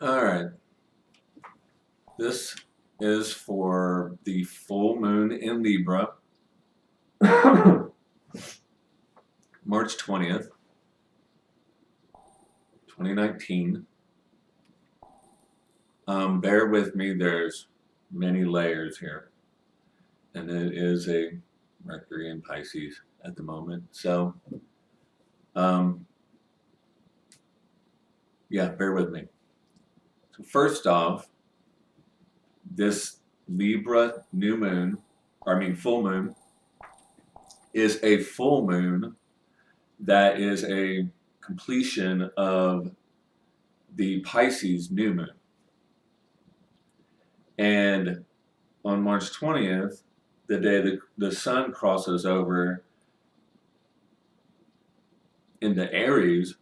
All right. This is for the full moon in Libra, March 20th, 2019. Bear with me, there's many layers here. And it is a Mercury in Pisces at the moment. So, um, yeah, bear with me. So, first off, this Libra new moon, full moon, is a full moon that is a completion of the Pisces new moon. And on March 20th, the day the sun crosses over into Aries,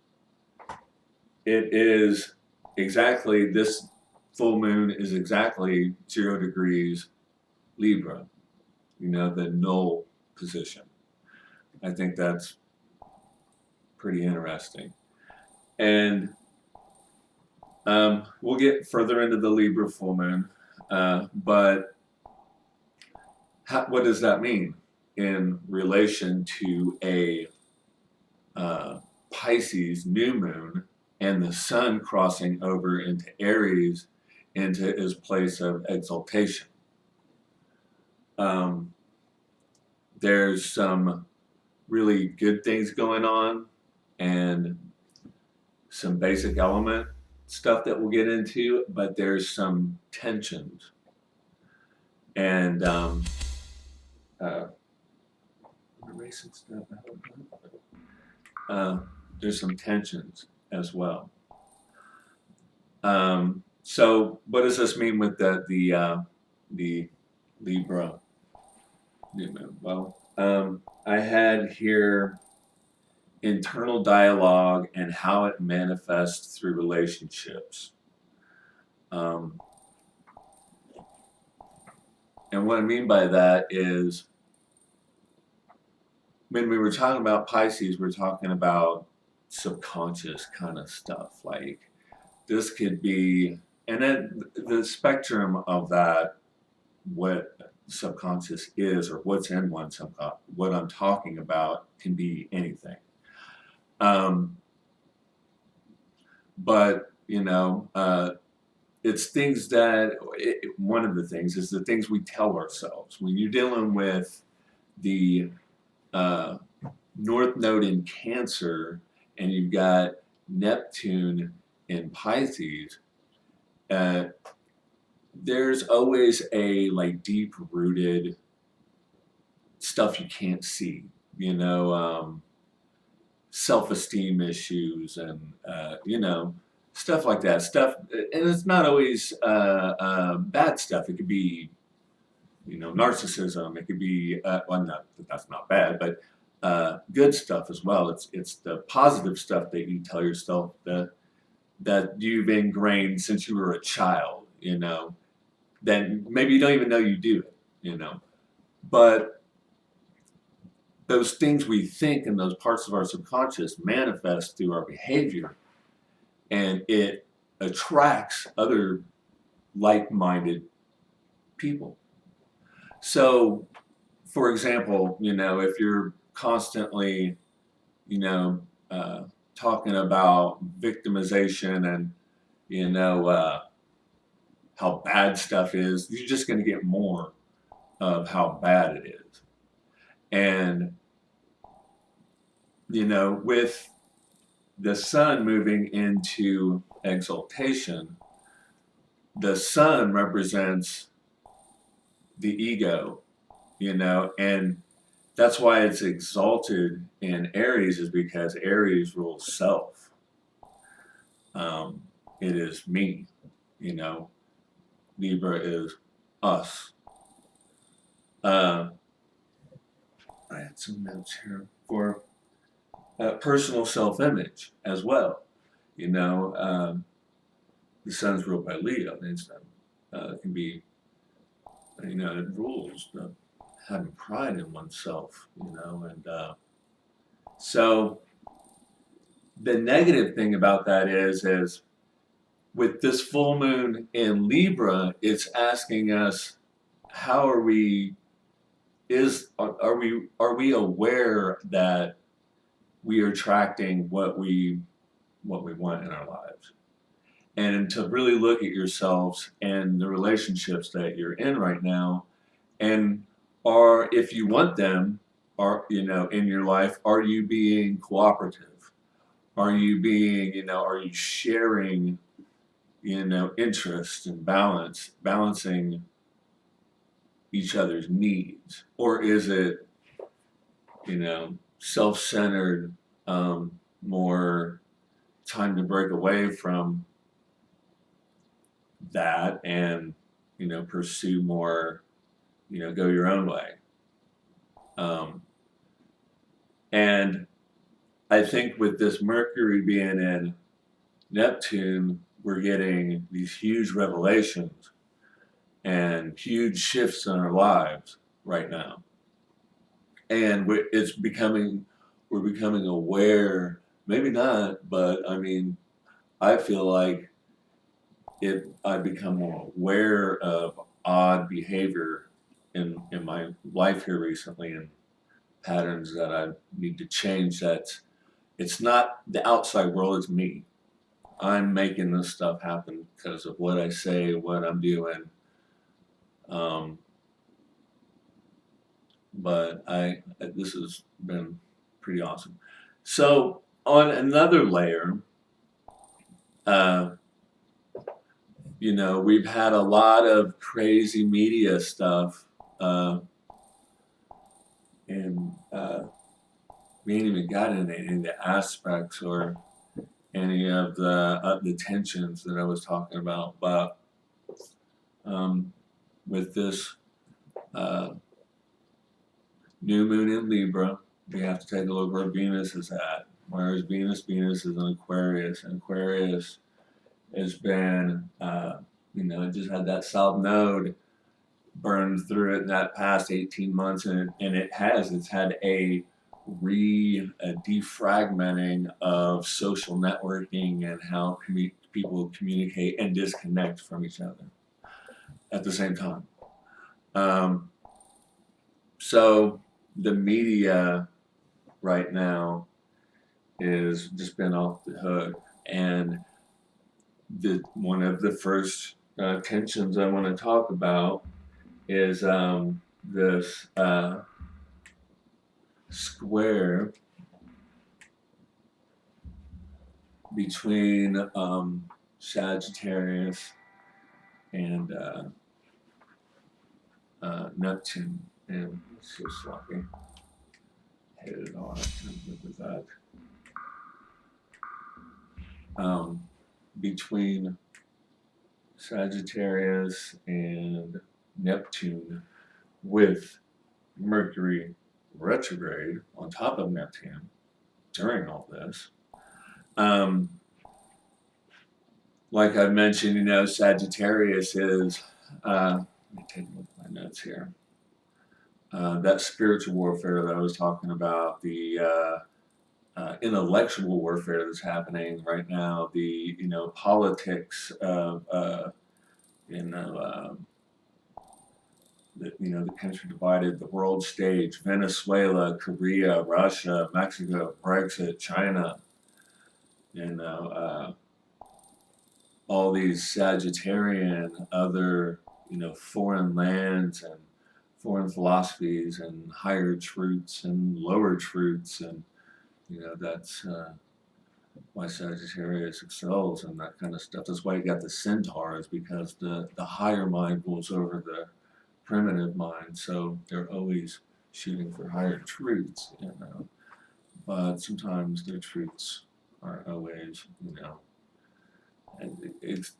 it is exactly, this full moon is exactly 0 degrees Libra, the null position. I think that's pretty interesting. And we'll get further into the Libra full moon, but what does that mean in relation to a Pisces new moon and the sun crossing over into Aries into his place of exaltation? There's some really good things going on and some basic element stuff that we'll get into, but there's some tensions. And erasing stuff out. There's some tensions as well. So what does this mean with the Libra new moon? Well, I had here internal dialogue and how it manifests through relationships. And what I mean by that is, when we were talking about Pisces, we're talking about subconscious kind of stuff. Like, this could be, and then the spectrum of that, what subconscious is or what's in one subconscious, what I'm talking about can be anything. But, it's things that, one of the things is the things we tell ourselves. When you're dealing with the North Node in Cancer and you've got Neptune in Pisces, there's always a deep-rooted stuff you can't see, self-esteem issues and stuff like that. Stuff, and it's not always bad stuff. It could be, narcissism. It could be, that's not bad, but good stuff as well. It's the positive stuff that you tell yourself that you've ingrained since you were a child, then maybe you don't even know you do it, But those things we think and those parts of our subconscious manifest through our behavior, and it attracts other like-minded people. So, for example, if you're constantly, talking about victimization and, how bad stuff is, you're just going to get more of how bad it is. And, with the sun moving into exaltation, the sun represents the ego, and that's why it's exalted in Aries, is because Aries rules self. It is me, Libra is us. I had some notes here for personal self-image as well. The sun's ruled by Leo, and it can be, it rules having pride in oneself, and so the negative thing about that is with this full moon in Libra, it's asking us, how are we, are we aware that we are attracting what we want in our lives? And to really look at yourselves and the relationships that you're in right now, and are, if you want them, are, in your life, are you being cooperative? Are you being, are you sharing, interest and balancing each other's needs? Or is it, self-centered, more time to break away from that and, pursue more, go your own way? Um, and I think with this Mercury being in Neptune, we're getting these huge revelations and huge shifts in our lives right now. And we're becoming aware, maybe not, but I mean, I feel like I've become more aware of odd behavior in my life here recently, and patterns that I need to change. That it's not the outside world, it's me. I'm making this stuff happen because of what I say, what I'm doing. Um, but this has been pretty awesome. So on another layer, uh, we've had a lot of crazy media stuff, and we ain't even got into any of the aspects or any of the tensions that I was talking about. But with this new moon in Libra, we have to take a look where Venus is at. Whereas Venus is in Aquarius, and Aquarius has been, it just had that South Node burned through it in that past 18 months, and it's had a defragmenting of social networking and how people communicate and disconnect from each other at the same time. So the media right now is just been off the hook, and one of the first tensions I want to talk about is this square between Sagittarius and Neptune. And it's so sloppy. Hit it on. With that. Between Sagittarius and Neptune, with Mercury retrograde on top of Neptune during all this. Like I mentioned, Sagittarius is, let me take a look at my notes here. That spiritual warfare that I was talking about, the intellectual warfare that's happening right now, the politics of the country divided, the world stage, Venezuela, Korea, Russia, Mexico, Brexit, China, all these Sagittarian, other, foreign lands and foreign philosophies and higher truths and lower truths, and that's why Sagittarius excels and that kind of stuff. That's why you got the centaurs, because the higher mind rules over the primitive mind, so they're always shooting for higher truths, but sometimes their truths aren't always, and it's,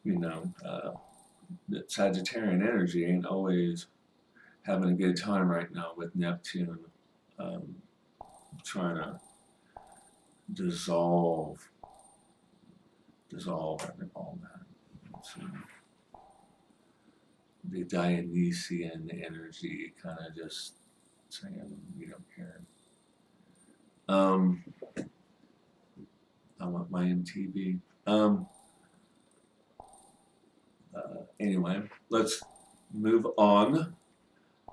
the Sagittarian energy ain't always having a good time right now with Neptune, trying to dissolve all that. So the Dionysian energy, kind of just saying we don't care. I want my MTV. Anyway, let's move on.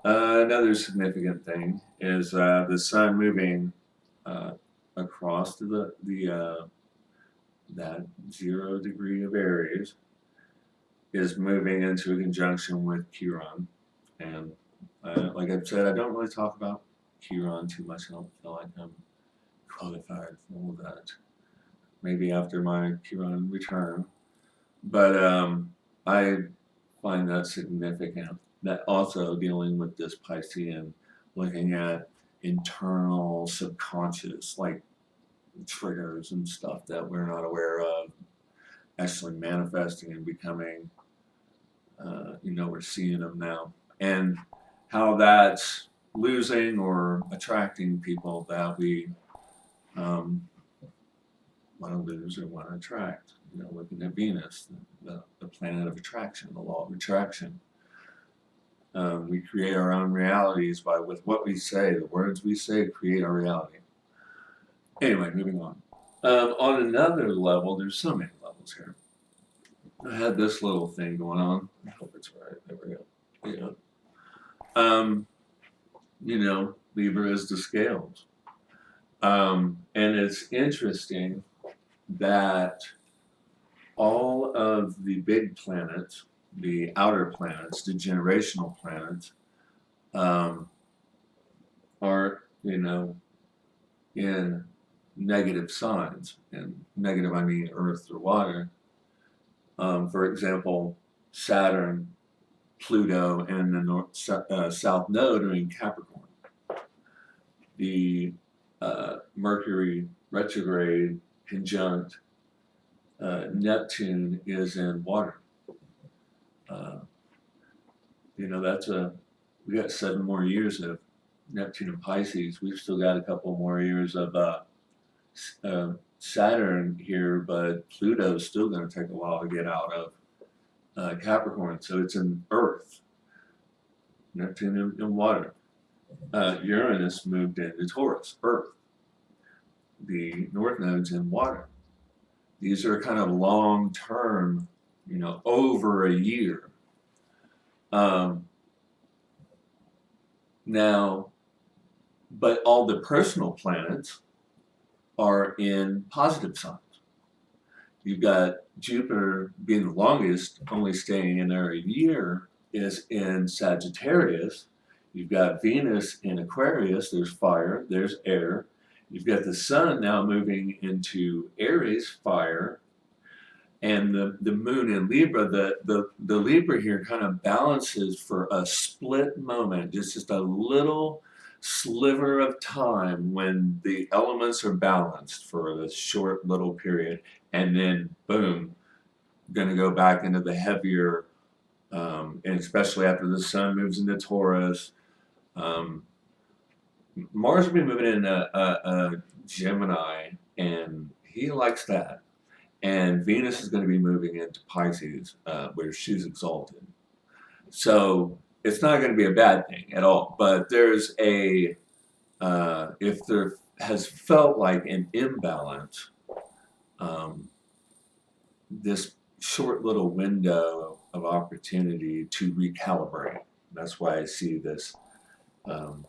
Another significant thing is the sun moving uh, across to the that 0 degree of Aries is moving into a conjunction with Chiron. And like I've said, I don't really talk about Chiron too much. I don't feel like I'm qualified for all that. Maybe after my Chiron return. But I find that significant. That also dealing with this Piscean, looking at internal subconscious, like triggers and stuff that we're not aware of, actually manifesting and becoming, we're seeing them now. And how that's losing or attracting people that we want to lose or want to attract. Looking at Venus, the planet of attraction, the law of attraction. We create our own realities with what we say. The words we say create our reality. Anyway, moving on. On another level, there's so many levels here. I had this little thing going on. I hope it's right. There we go. Yeah. Libra is the scales. And it's interesting that all of the big planets, the outer planets, the generational planets, are, in negative signs. And negative, I mean earth or water. For example, Saturn, Pluto, and the South Node are in Capricorn. The Mercury retrograde conjunct Neptune is in water. We got 7 more years of Neptune and Pisces. We've still got a couple more years of Saturn here, but Pluto's still going to take a while to get out of Capricorn. So it's in Earth, Neptune in water. Uranus moved into Taurus, Earth. The North Node's in water. These are kind of long-term, over a year. Now, but all the personal planets are in positive signs. You've got Jupiter being the longest, only staying in there a year, is in Sagittarius. You've got Venus in Aquarius. There's fire, there's air. You've got the sun now moving into Aries, fire, and the moon in Libra. The Libra here kind of balances for a split moment, just a little sliver of time when the elements are balanced for a short little period, and then boom, going to go back into the heavier, and especially after the sun moves into Taurus. Mars will be moving in a Gemini, and he likes that. And Venus is going to be moving into Pisces, where she's exalted. So it's not going to be a bad thing at all. But there's if there has felt like an imbalance, this short little window of opportunity to recalibrate. That's why I see this. And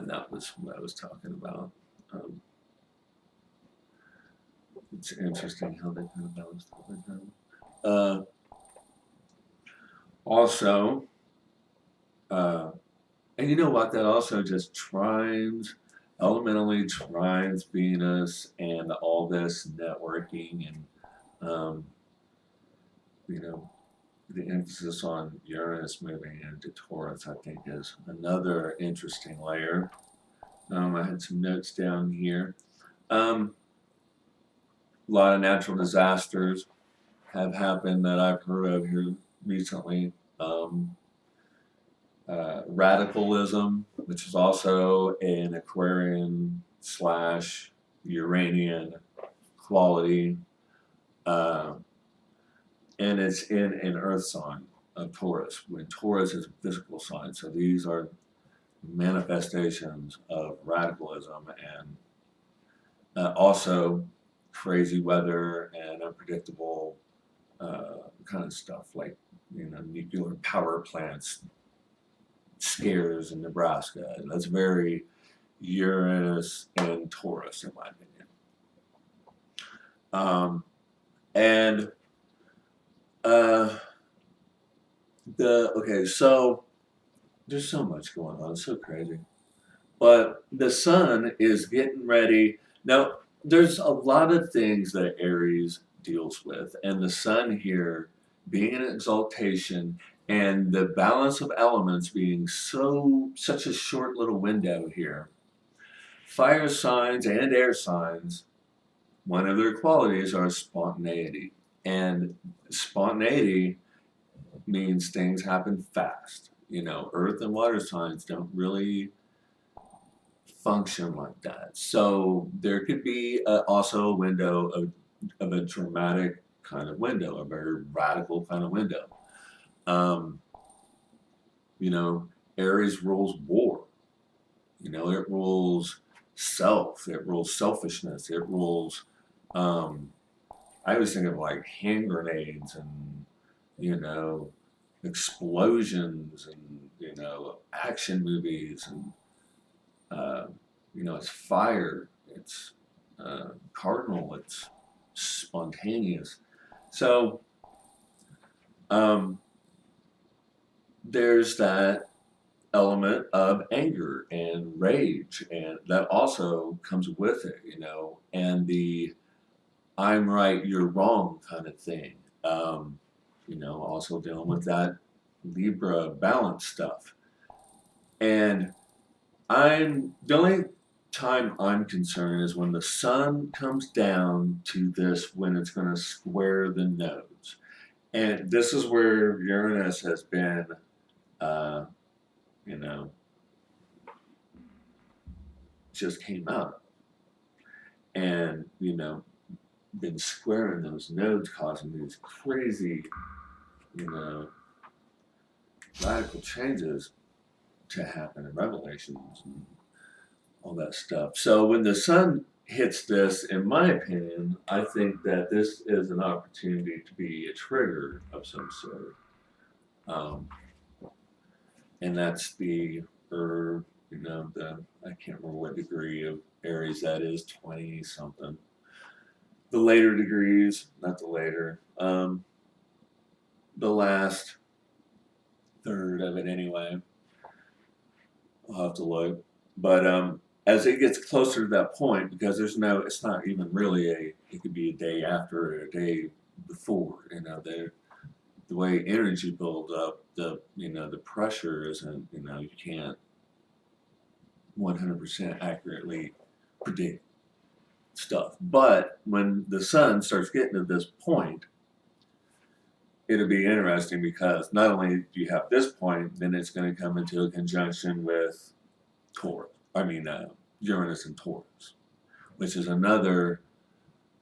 that was what I was talking about. It's interesting how they kind of balance that out. Also, and you know what? That also just elementally trines Venus and all this networking and, the emphasis on Uranus moving into Taurus, I think, is another interesting layer. I had some notes down here. A lot of natural disasters have happened that I've heard of here recently. Radicalism, which is also an Aquarian / Uranian quality, and it's in an Earth sign of Taurus, when Taurus is a physical sign. So these are manifestations of radicalism, and also crazy weather and unpredictable kind of stuff like, nuclear power plants scares in Nebraska. And that's very Uranus and Taurus, in my opinion. And uh, okay, so there's so much going on. It's so crazy. But the sun is getting ready. Now, there's a lot of things that Aries deals with, and the sun here being an exaltation and the balance of elements being such a short little window here. Fire signs and air signs, one of their qualities are spontaneity. And spontaneity means things happen fast. Earth and water signs don't really function like that. So there could be also a window of a dramatic kind of window, a very radical kind of window. Um, you know, Aries rules war. It rules self. It rules selfishness. It rules. I always think of like hand grenades and you know explosions and action movies and it's fire, it's cardinal, it's spontaneous. So um, there's that element of anger and rage, and that also comes with it, and the I'm right, you're wrong kind of thing. Also dealing with that Libra balance stuff. And the only time I'm concerned is when the sun comes down to this, when it's going to square the nodes. And this is where Uranus has been, uh, you know, just came out. And, been squaring those nodes, causing these crazy, you know, radical changes to happen in Revelations and all that stuff. So when the sun hits this, in my opinion, I think that this is an opportunity to be a trigger of some sort. Um, and that's I can't remember what degree of Aries that is, 20 something. The later degrees, not the later, the last third of it anyway. I'll have to look. But as it gets closer to that point, because it's not even really it could be a day after or a day before, the way energy builds up, the pressure isn't, you can't 100% accurately predict stuff. But when the sun starts getting to this point, it'll be interesting because not only do you have this point, then it's going to come into a conjunction with Uranus and Taurus, which is another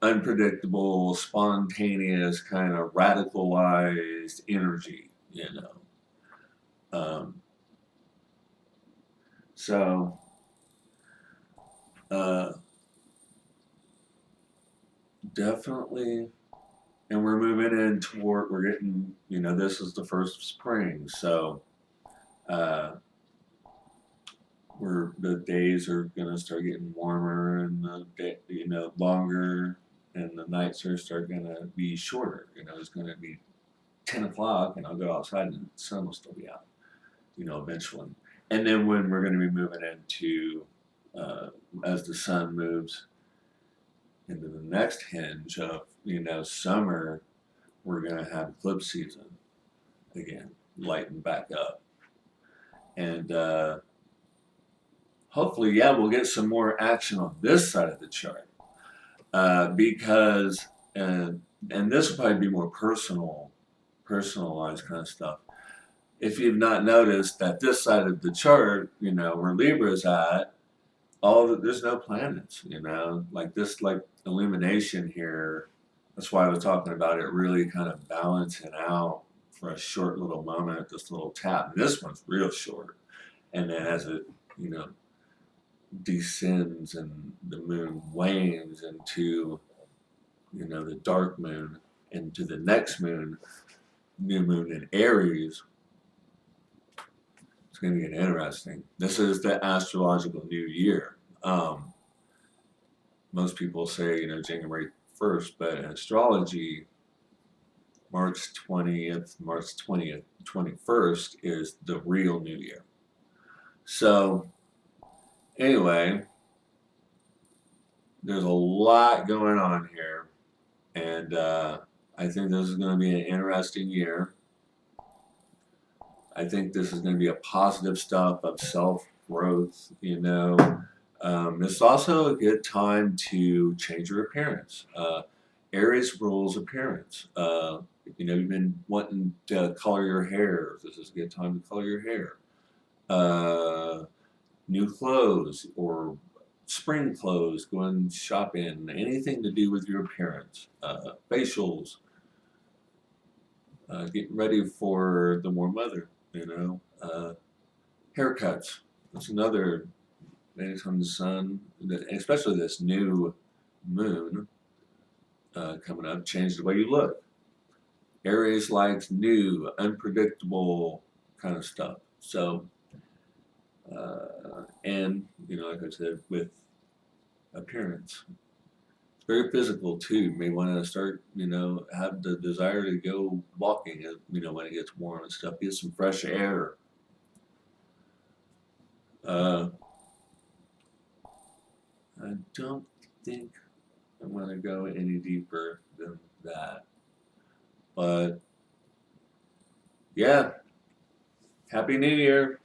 unpredictable, spontaneous, kind of radicalized energy. Um, so, uh, definitely, and we're moving in toward, we're getting, this is the first of spring, so, the days are gonna start getting warmer and the day, longer, and the nights start gonna be shorter. It's gonna be 10 o'clock, and I'll go outside and the sun will still be out. Eventually. And then when we're gonna be moving into, as the sun moves into the next hinge of summer, we're gonna have eclipse season again, lighten back up, and hopefully, yeah, we'll get some more action on this side of the chart because, and this will probably be more personalized kind of stuff. If you've not noticed that this side of the chart, where Libra is at, there's no planets, like this, like illumination here. That's why I was talking about it really kind of balancing out for a short little moment, this little tap. And this one's real short, and then as it, descends and the moon wanes into the dark moon, into the next new moon in Aries, it's going to get interesting. This is the astrological new year. Most people say, January 1st, but in astrology, March 20th, March 20th, 21st is the real new year. So, anyway, there's a lot going on here, and I think this is going to be an interesting year. I think this is going to be a positive stuff of self-growth, It's also a good time to change your appearance. Aries rules appearance. You've been wanting to color your hair. This is a good time to color your hair. New clothes or spring clothes, going shopping, anything to do with your appearance. Facials, getting ready for the warm weather, haircuts. That's another, anytime the sun, especially this new moon coming up, change the way you look. Aries likes new, unpredictable kind of stuff. So, and, like I said, with appearance, it's very physical too. You may want to start, have the desire to go walking, when it gets warm and stuff, get some fresh air. I don't think I'm going to go any deeper than that. But, yeah, Happy New Year.